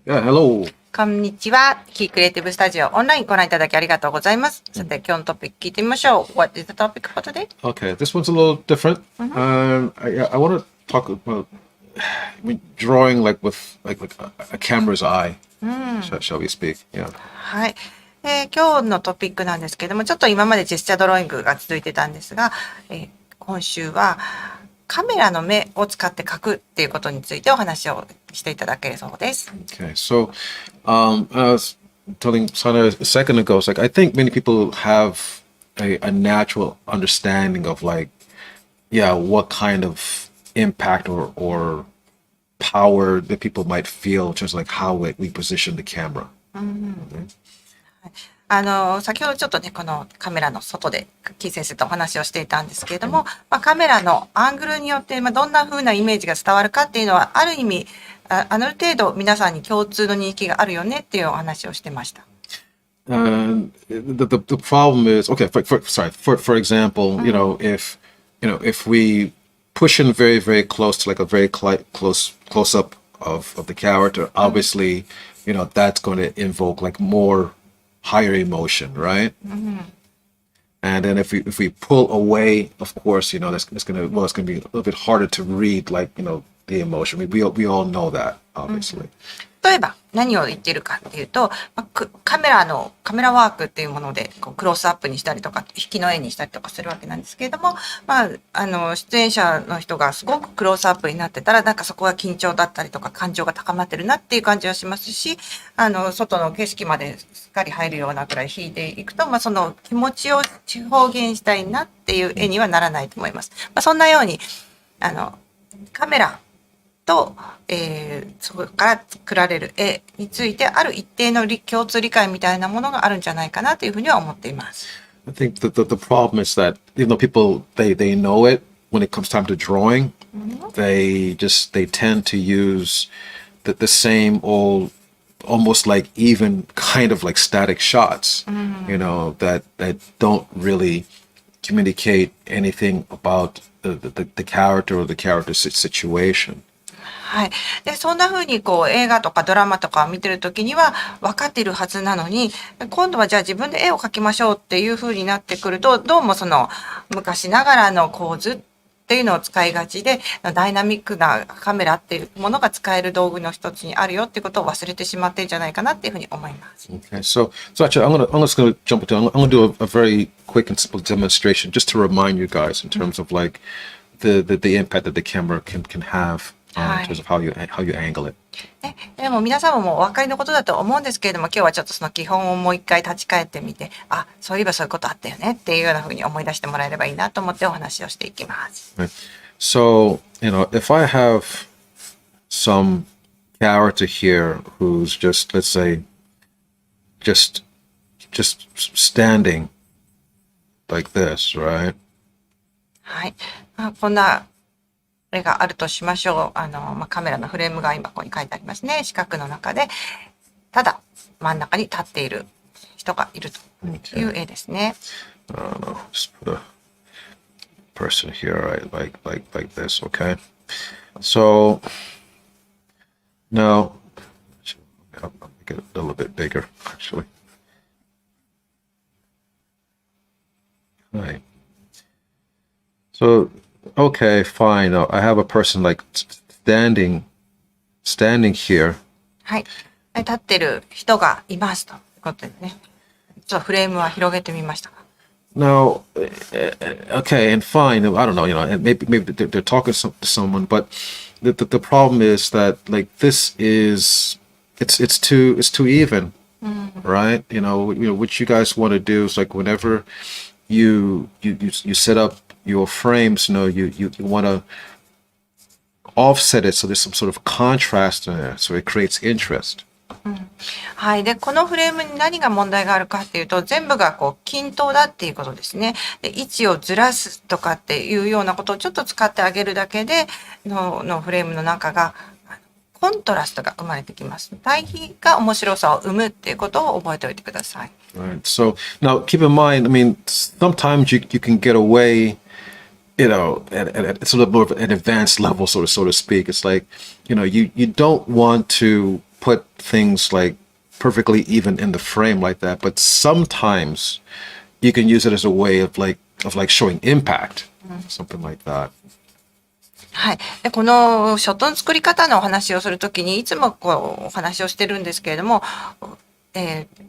Yeah, hello. こんにちは。キークリエイティブスタジオオンラインご覧いただきありがとうございます。さて、今日のトピック聞いてみましょう。What is the topic for today? Okay, this one's a little different. I want to talk about drawing like with a camera's eye. Shall we speak? Yeah. はい。今日のトピックなんですけども、ちょっと今までジェスチャードローイングが続いてたんですが、今週はカメラの目を使って描くっていうことについてお話をしていただけるそうです。Okay, so I was telling Sana a second ago, it's like I think many people have a natural understanding of what kind of impact or power that people might feel in terms of how we position the camera. 先ほどちょっとね、このカメラの外でキー先生とお話をしていたんですけれども、カメラのアングルによって、どんな風なイメージが伝わるかっていうのは、ある意味、ある程度皆さんに共通の認識があるよねっていうお話をしてました。The problem is, okay, for example, if we push in very, very close to a very close up of the character, obviously, that's going to invoke more higher emotion, right? And then if we pull away, of course, it's going to be a little bit harder to read, the emotion. We all know that, obviously. 例えば何を言っているかっていうと、カメラワークっていうものでクロースアップにしたりとか引きの絵にしたりとかするわけなんですけれども、出演者の人がすごくクロースアップになってたら、そこが緊張だったりとか感情が高まってるなっていう感じはしますし、外の景色まですっかり入るようなくらい引いていくと、その気持ちを表現したいなっていう絵にはならないと思います。そんなようにカメラと、そこから作られる絵についてある一定の共通理解みたいなものがあるんじゃないかなというふうには思っています。I think the problem is that people they know it when it comes time to drawing, they tend to use the same old almost even kind of static shots, that don't really communicate anything about the character or the character's situation. はい。で、そんな風に映画とかドラマとかを見てるときには分かっているはずなのに、今度はじゃあ自分で絵を描きましょうっていう風になってくると、どうもその昔ながらの構図っていうのを使いがちで、ダイナミックなカメラっていうものが使える道具の一つにあるよっていうことを忘れてしまってるんじゃないかなっていうふうに思います。Okay, so actually I'm just going to jump into, I'm going to do a very quick and simple demonstration just to remind you guys in terms of the impact that the camera can have. In terms of how you angle it. でも皆様もお分かりのことだと思うんですけれども、今日はちょっとその基本をもう一回立ち返ってみて、そういえばそういうことあったよねっていうようなふうに思い出してもらえればいいなと思ってお話をしていきます。Right. So, if I have some character here who's just, let's say, just standing like this, right? はい。こんなこれがあるとしましょう。カメラのフレームが今ここに書いてありますね。四角の中でただ真ん中に立っている人がいるという絵ですね。Just put a person here, right? Like this, okay? So now I'll make it a little bit bigger, actually. Right. So okay, fine. I have a person standing here. はい。立ってる人がいますということでね。ちょっとフレームは広げてみました。Now, okay, and fine. I don't know. Maybe they're talking to someone, but the problem is that this is it's too even, right? What you guys want to do is whenever you set up your frames, you want to offset it so there's some sort of contrast in there, so it creates interest. はい。で、このフレームに何が問題があるかっていうと、全部が均等だっていうことですね。で、位置をずらすとかっていうようなことをちょっと使ってあげるだけで、のフレームの中がコントラストが生まれてきます。対比が面白さを生むっていうことを覚えておいてください。Right. So now keep in mind, sometimes you can get away it's a little more of an advanced level, so to speak. It's you don't want to put things like perfectly even in the frame like that, but sometimes you can use it as a way of like showing impact, something like that. はい。で、このショットの作り方のお話をするときに、いつもこうお話をしてるんですけれども、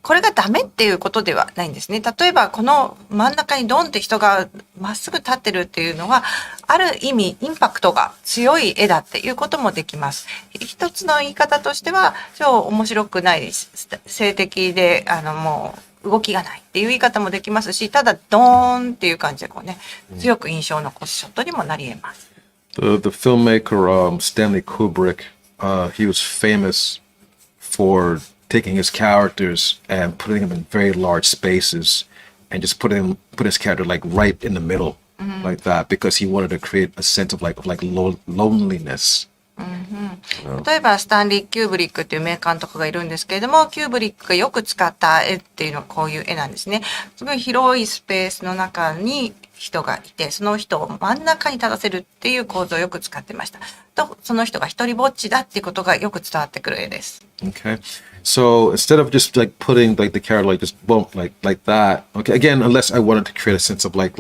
これがダメっていうことではないんですね。例えば、この真ん中にドンって人がまっすぐ立ってるっていうのは、ある意味、インパクトが強い絵だっていうこともできます。一つの言い方としては、超面白くないです。静的で、もう、動きがないっていう言い方もできますし、ただ、ドーンっていう感じでこうね、強く印象を残すショットにもなり得ます。The filmmaker Stanley Kubrick, he was famous for taking his characters and putting them in very large spaces and just put his character like right in the middle, like that, because he wanted to create a sense of loneliness. 例えばスタンリー・キューブリックっていう名監督がいるんですけれども、キューブリックがよく使った絵っていうのはこういう絵なんですね。すごい広いスペースの中に人がいて、その人を真ん中に立たせるっていう構造をよく使ってました。と、その人が一人ぼっちだっていうことがよく伝わってくる絵です。Okay. So instead of just like putting like the character like just bump like that, okay, again, unless I wanted to create a sense of like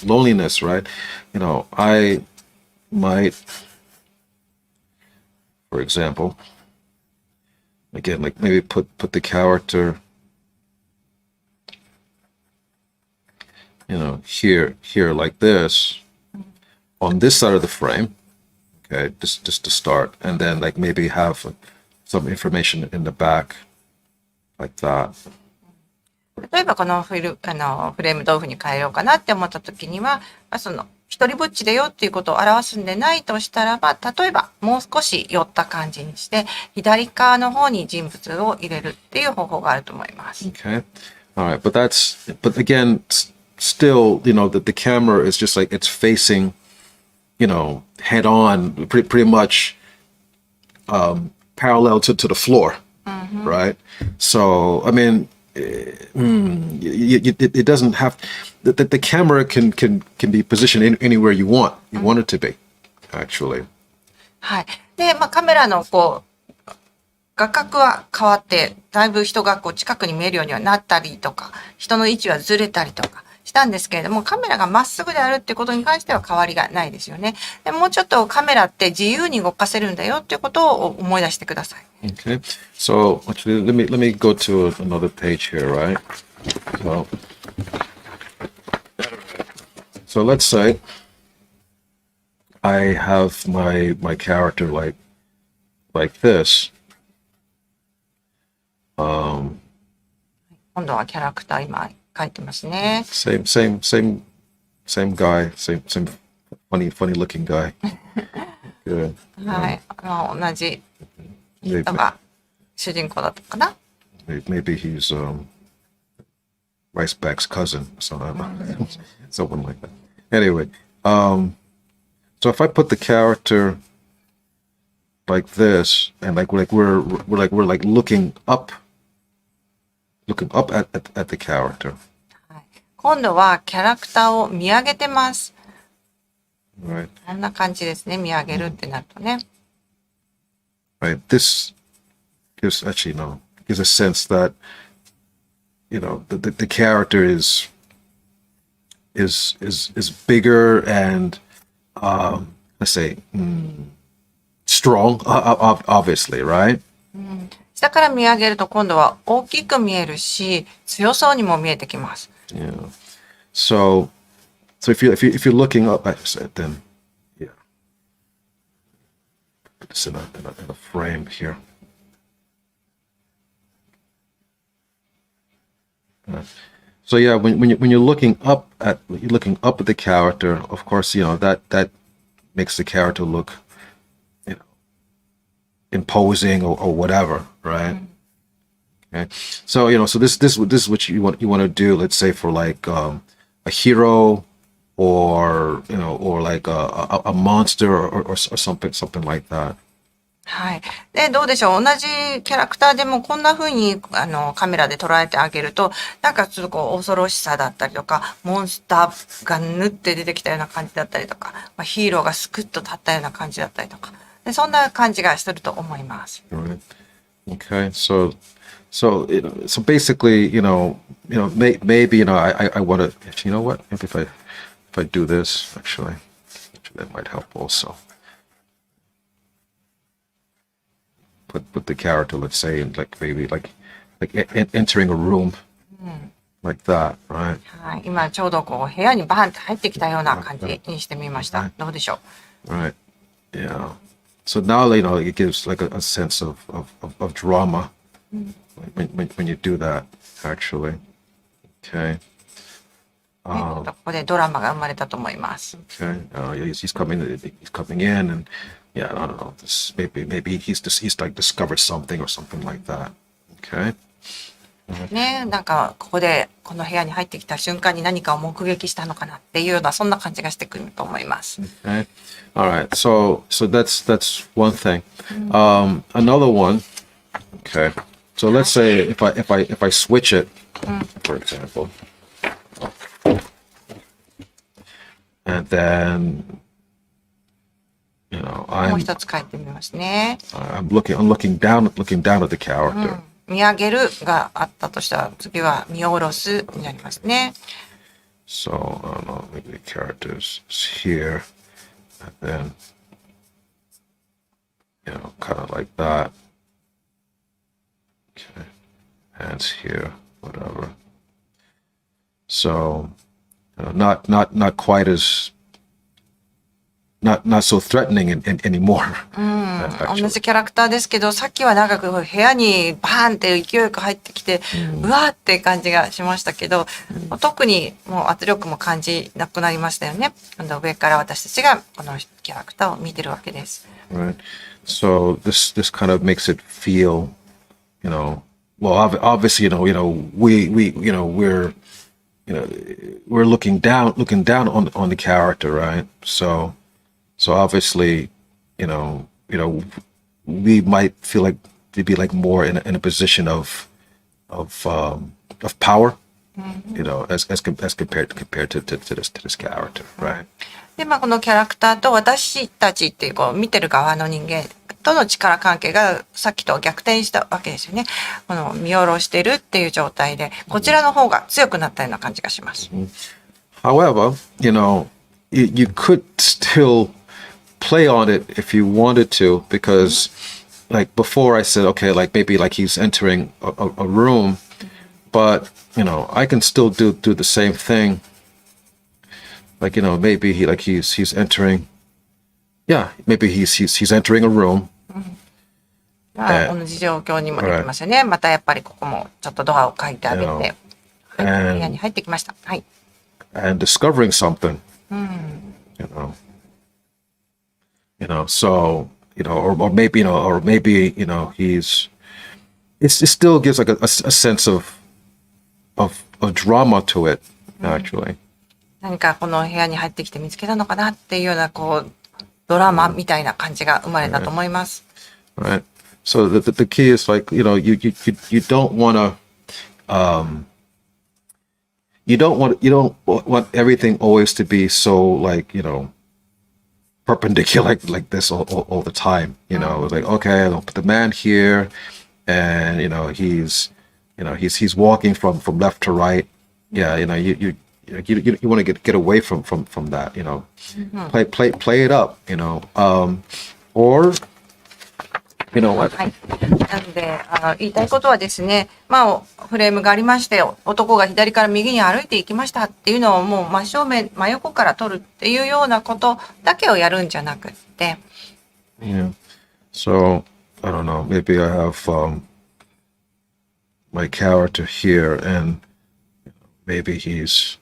loneliness, right? You know, I might, for example, again, like maybe put the character, you know, here like this, on this side of the frame, okay, just to start, and then like maybe have some information in the back, like that. 例えばこのフレームどういうふうに変えようかなって思った時には、その一人ぼっちだよっていうことを表すんでないとしたらば、例えばもう少し寄った感じにして、左側の方に人物を入れるっていう方法があると思います。Okay. All right. But again, still, you know, that the camera is just like it's facing, you know, head on, pretty much parallel to the floor, right? So, I mean, it doesn't have the camera can be positioned anywhere you want it to be, actually. はい。で、カメラの画角は変わって、だいぶ人が近くに見えるようにはなったりとか、人の位置はずれたりとかしたんですけれども、カメラがまっすぐであるってことに関しては変わりがないですよね。でもうちょっとカメラって自由に動かせるんだよっていうことを思い出してください。Okay. So actually, let me go to another page here, right? So let's say I have my character like this. 今度はキャラクター今描いてますね。Same guy, same funny looking guy. Good. はい。同じ人が主人公だったかな。Maybe he's Riceback's cousin, so I don't know. Something like that. Anyway, so if I put the character like this, and like we're looking up at the character. 今度はキャラクターを見上げてます。Right. こんな感じですね。見上げるってなるとね。Right. This gives a sense that, you know, the character is bigger and let's say strong, obviously, right? 下から見上げると今度は大きく見えるし、強そうにも見えてきます。Yeah. So if you're looking up, I said, then yeah, put this in a frame here. So yeah, when you're looking up at the character, of course, you know that makes the character look, you know, imposing or whatever, right? Okay. So you know, so this is what you want to do. Let's say for like a hero, or you know, or like a monster or something like that. はい。で、どうでしょう。同じキャラクターでもこんな風にカメラで捉えてあげると、なんかちょっと恐ろしさだったりとか、モンスターが縫って出てきたような感じだったりとか、ヒーローがスクッと立ったような感じだったりとか、でそんな感じがすると思います。Right. Okay, so basically, maybe I want to. You know what? Maybe if I do this, actually, that might help also. Put the character, let's say, like maybe like entering a room, like that, right? はい、今ちょうどこう部屋にバーンって入ってきたような感じにしてみました。どうでしょう？ Right. Yeah. So now it gives like a sense of drama when you do that, actually. Okay. ここでドラマが生まれたと思います。Okay. He's coming in, and yeah, I don't know. Maybe he's like discovered something or something like that. Okay. ね、なんかここでこの部屋に入ってきた瞬間に何かを目撃したのかなっていうようなそんな感じがしてくると思います。Okay. All right. So that's one thing. Another one. Okay. So let's say if I switch it, for example, and then もう一つ書いてみますね。I'm looking down at the character. 見上げるがあったとしたら次は見下ろすになりますね。So I don't know, maybe the characters here, and then kind of like that. Okay, hands here, whatever. So not quite as not so threatening anymore. 同じキャラクターですけど、さっきはなんかこう部屋にバーンって勢いよく入ってきて、うわーって感じがしましたけど、特にもう圧力も感じなくなりましたよね。今度上から私たちがこのキャラクターを見てるわけです。Right. So this kind of makes it feel, well, obviously, we're looking down on the character, right? So obviously, we might feel like to be like more in a position of power, as compared to this character, right? で、このキャラクターと私たちっていうこう見てる側の人間との力関係がさっきと逆転したわけですよね。この見下ろしてるっていう状態で、こちらの方が強くなったような感じがします。However, you could still play on it if you wanted to, because like before I said, okay, like maybe like he's entering a room, but I can still do the same thing. Like maybe he's entering, yeah, maybe he's entering a room. 同じ状況にもできますよね。またやっぱりここもちょっとドアを書いてあげて、部屋に入ってきました。はい。And discovering something, so or maybe it still gives like a sense of drama to it, actually. 何かこの部屋に入ってきて見つけたのかなっていうようなこうドラマみたいな感じが生まれたと思います。Right. So the key is like you don't want to you don't want everything always to be so like perpendicular like this all the time. It's like, okay, I'll put the man here, and he's walking from left to right. Yeah, you want to get away from that. Play it up. Or what? はい。なので言いたいことはですね、フレームがありまして、男が左から右に歩いていきましたっていうのをもう真横から撮るっていうようなことだけをやるんじゃなくって。Yeah. So I don't know. Maybe I have my character here, and maybe he's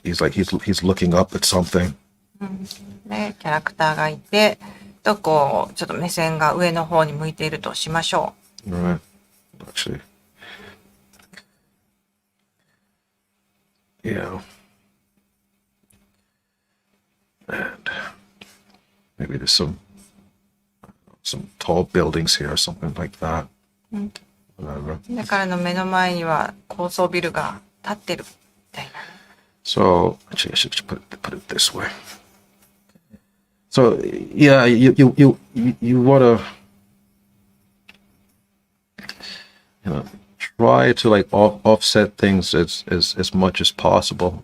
looking up at something. ね、キャラクターがいて。こうちょっと目線が上の方に向いているとしましょう。Right. Actually, yeah. And maybe there's some tall buildings here or something like that. Whatever. だからの目の前には高層ビルが建ってるみたいな。So actually, I should put it this way. So yeah, you wanna try to like offset things as much as possible.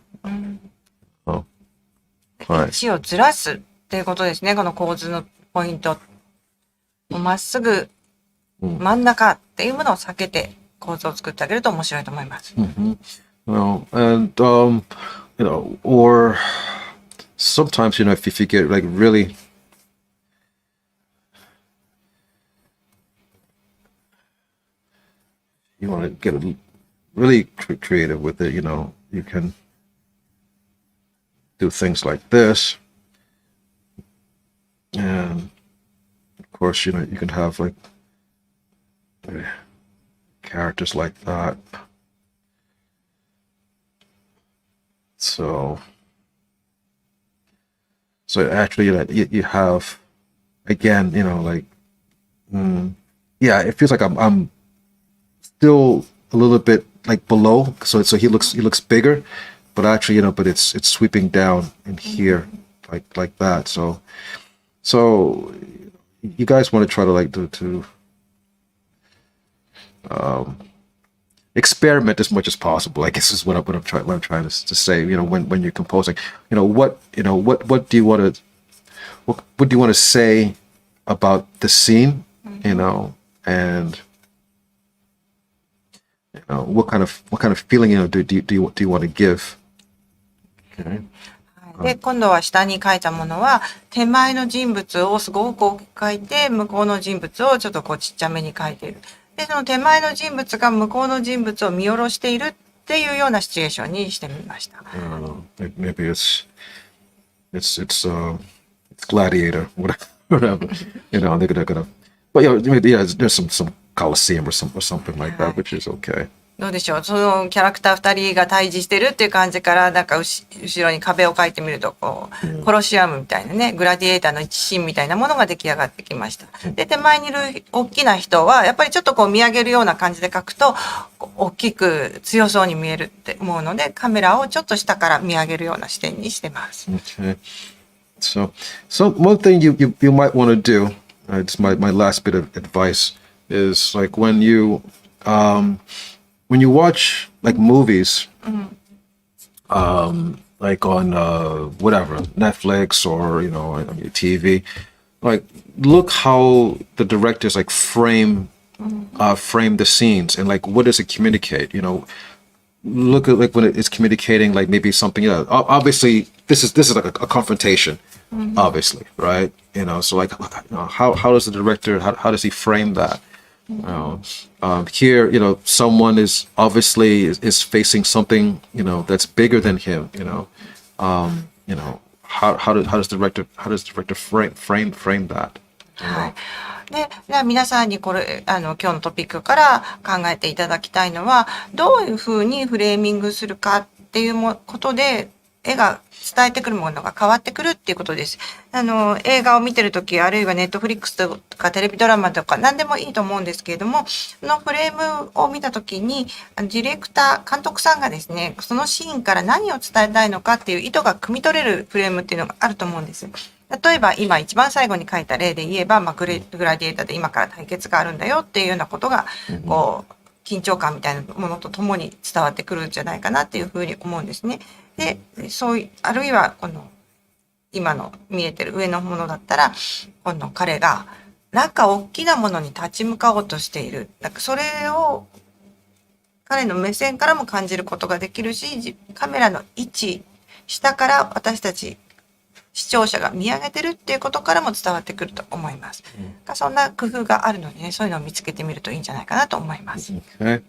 位置をずらすっていうことですね。この構図のポイント。まっすぐ真ん中っていうものを避けて構図を作ってあげると面白いと思います。Well, and or sometimes if you get like really you want to get really creative with it, you can do things like this, and of course, you can have like characters like that. So actually, you have again, like it feels like I'm still a little bit like below, so he looks bigger, but actually, but it's sweeping down in here like that. So you guys want to try to like to experiment as much as possible. I guess is what I'm trying to say. When you're composing, what do you want to say about the scene, and what kind of feeling do you want to give? Okay. で、今度は下に書いたものは、手前の人物をすごく大きく書いて、向こうの人物をちょっとこうちっちゃめに書いている。で、その手前の人物が向こうの人物を見下ろしているっていうようなシチュエーションにしてみました。Maybe it's gladiator, whatever. They're gonna. But there's some Colosseum or something like that, which is okay. どうでしょう。そのキャラクター2人が対峙してるっていう感じから、なんか後ろに壁を描いてみると、こう、コロシアムみたいなね、グラディエーターの一シーンみたいなものが出来上がってきました。で、手前にいる大きな人は、やっぱりちょっとこう見上げるような感じで描くと、大きく強そうに見えるって思うので、カメラをちょっと下から見上げるような視点にしてます。Okay. So one thing you might want to do, it's my last bit of advice, is like when you watch like movies, like on whatever, Netflix or TV, like look how the directors like frame the scenes, and like what does it communicate? Look at like when it's communicating like maybe something. Obviously this is like a confrontation, obviously, right? So like how does the director how does he frame that? Here, someone is obviously is facing something, that's bigger than him. How does the director frame that? はい。で、じゃあ皆さんにこれ、今日のトピックから考えていただきたいのは、どういうふうにフレーミングするかっていうことで、絵が伝えてくるものが変わってくるっていうことです。映画を見てるとき、あるいはネットフリックスとかテレビドラマとか何でもいいと思うんですけれども、そのフレームを見たときに、ディレクター、監督さんがですね、そのシーンから何を伝えたいのかっていう意図が汲み取れるフレームっていうのがあると思うんです。例えば今一番最後に書いた例で言えば、グラディエーターで今から対決があるんだよっていうようなことが、こう、緊張感みたいなものとともに伝わってくるんじゃないかなっていうふうに思うんですね。で、あるいはこの今の見えてる上のものだったら、この彼がなんか大きなものに立ち向かおうとしている。それを彼の目線からも感じることができるし、カメラの位置、下から私たち視聴者が見上げてるっていうことからも伝わってくると思います。そんな工夫があるのでね、そういうのを見つけてみるといいんじゃないかなと思います。Okay.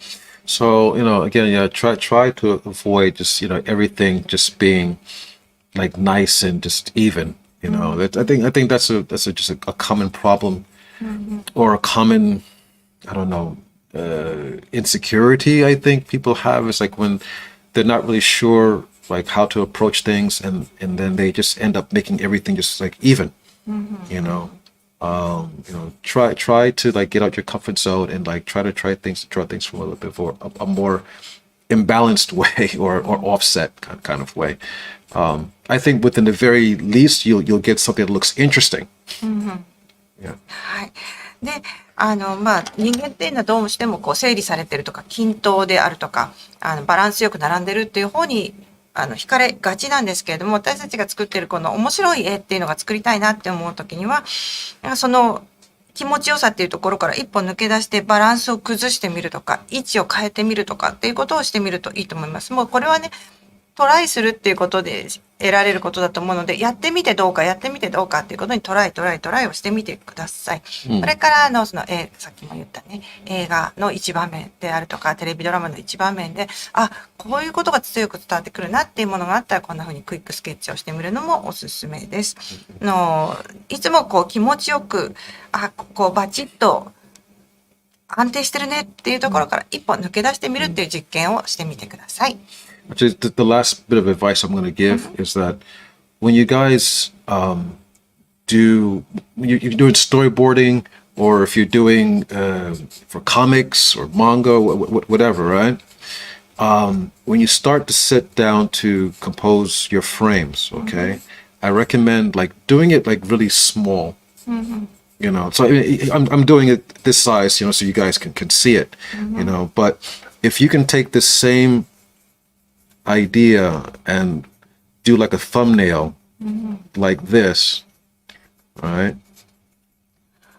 So, again, try to avoid just, everything just being like nice and just even, I think that's just a common problem, or a common, I don't know, insecurity I think people have, is like when they're not really sure like how to approach things, and then they just end up making everything just like even, try to like get out your comfort zone and like try to draw things from a little bit more a more imbalanced way, or offset kind of way. I think within the very least you'll get something that looks interesting. Yeah. はい。で、人間っていうのはどうしてもこう整理されてるとか均等であるとかバランスよく並んでるっていう方に惹かれがちなんですけれども、私たちが作ってるこの面白い絵っていうのが作りたいなって思う時には、その気持ちよさっていうところから一歩抜け出してバランスを崩してみるとか位置を変えてみるとかっていうことをしてみるといいと思います。もうこれはね、トライするっていうことで得られることだと思うので、やってみてどうかっていうことにトライをしてみてください。それからさっきも言ったね、映画の一場面であるとかテレビドラマの一場面でこういうことが強く伝わってくるなっていうものがあったら、こんな風にクイックスケッチをしてみるのもおすすめです。いつもこう気持ちよくここバチッと安定してるねっていうところから一歩抜け出してみるっていう実験をしてみてください。Actually, the last bit of advice I'm going to give is that when you guys when you're doing storyboarding, or if you're doing for comics or manga, whatever, right? When you start to sit down to compose your frames, okay, I recommend like doing it like really small. You know, so I'm doing it this size, you know, so you guys can see it, you know. But if you can take this same idea and do like a thumbnail like this, right?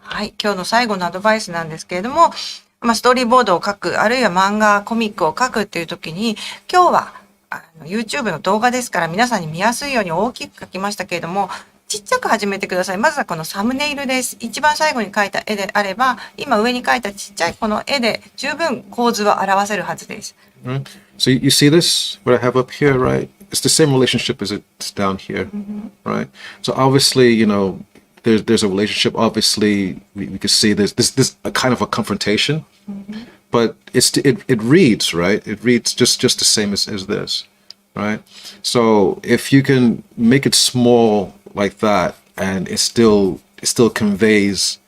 はい、今日の最後のアドバイスなんですけれども、ストーリーボードを書く、あるいは漫画、コミックを書くっていう時に、今日はYouTube の動画ですから皆さんに見やすいように大きく書きましたけれども、ちっちゃく始めてください。まずはこのサムネイルです。一番最後に描いた絵であれば、今上に描いたちっちゃいこの絵で十分構図を表せるはずです。So you see this, what I have up here, right? It's the same relationship as it's down here, right? So obviously, you know, there's a relationship. Obviously, we can see this a kind of a confrontation, but it reads, right? It reads just the same as this, right? So if you can make it small like that, and it still conveys,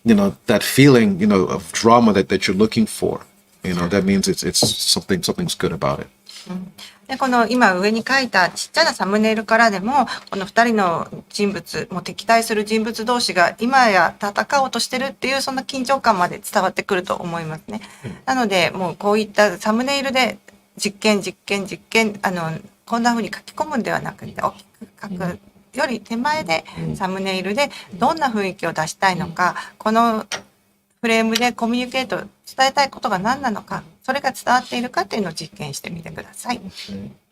you know, that feeling, you know, of drama that you're looking for. You know, that means it's something's good about it. でこの今上に書いたちっちゃなサムネイルからでも、この2人の人物、もう敵対する人物同士が今や戦おうとしてるっていう、そんな緊張感まで伝わってくると思いますね。なのでもうこういったサムネイルで実験こんな風に書き込むんではなくて、大きく書くより手前でサムネイルでどんな雰囲気を出したいのか、このフレームでコミュニケート伝えたいことが何なのか、それが伝わっているかっていうのを実験してみてください。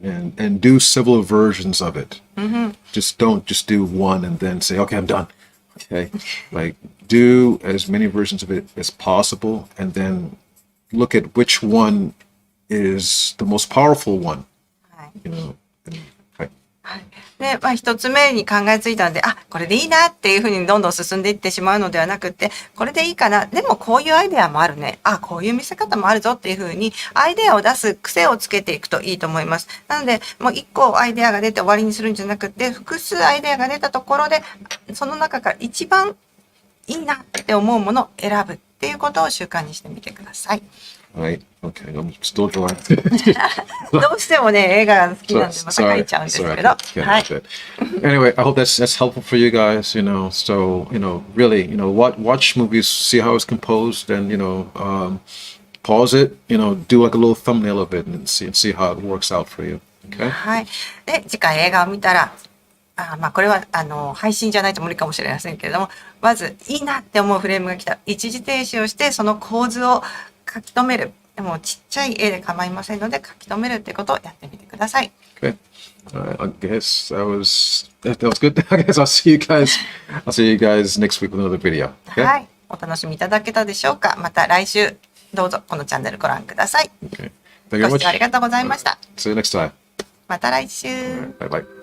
And do several versions of it. Don't do one and then say, okay, I'm done. Okay, like do as many versions of it as possible, and then look at which one is the most powerful one. You know. で、一つ目に考えついたので、これでいいなっていうふうにどんどん進んでいってしまうのではなくて、これでいいかな、でもこういうアイデアもあるね、こういう見せ方もあるぞっていうふうにアイデアを出す癖をつけていくといいと思います。なので、もう一個アイデアが出て終わりにするんじゃなくて、複数アイデアが出たところで、その中から一番いいなって思うものを選ぶっていうことを習慣にしてみてください。Right. Okay. I'm still drawing. どうしてもね、映画が好きなんでまた描いちゃうんですけど。はい。Anyway, I hope that's helpful for you guys. You know, so you know, really, you know, watch movies, see how it's composed, and you know, pause it. You know, do like a little thumbnail of it and see how it works out for you. Okay. はい。で、次回映画を見たら、これは配信じゃないと無理かもしれませんけれども、まずいいなって思うフレームが来たら一時停止をしてその構図を書き留める。でもちっちゃい絵で構いませんので書き留めるっていうことをやってみてください。Okay. I guess that was good. I guess I'll see you guys next week with another video. Okay? はい。お楽しみいただけたでしょうか。また来週どうぞこのチャンネルご覧ください。Okay. ご視聴ありがとうございました。See you next time. また来週。Bye bye.